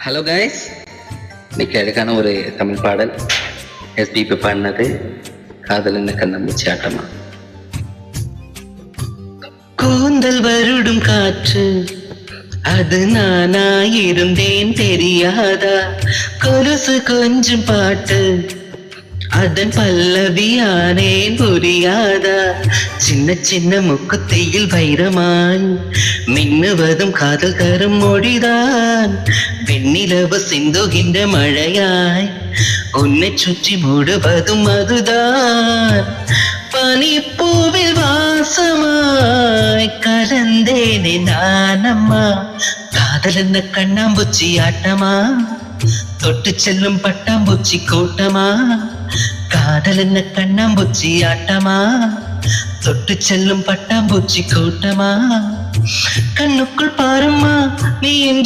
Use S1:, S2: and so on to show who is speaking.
S1: Hello guys, இன்னைக்கு அழகான ஒரு தமிழ் பாடல். எஸ்பிபி பாடினது. காதல் என்ன கண்ணாமூச்சி ஆட்டமா. கூந்தல் வருடும் காற்று அது நானாயிருந்தேன் தெரியாதா, கொலுசு கொஞ்சம் பாட்டு அதன் பல்லவியானேன் புரியாதா, சின்ன சின்ன முக்குத்தியில் வைரமாய் மின்னுவதும் காதல் தரும் மொழிதான், வெண்ணிலவு சிந்துகின்ற மழையாய் உன்னை சுற்றி மூடுவதும் அதுதான், பனிப்பூவில் வாசமாய் கலந்தேனே நானம்மா, காதல் என்ன கண்ணாம்பூச்சி ஆட்டமா, தொட்டு செல்லும் பட்டாம்பூச்சி கூட்டமா, காதல் என்ன கண்ணாம்பூச்சி ஆட்டமா, தொட்டு செல்லும் பட்டாம்பூச்சி கூட்டமா, கண்ணுக்குள் பாரம்மா நீ என்று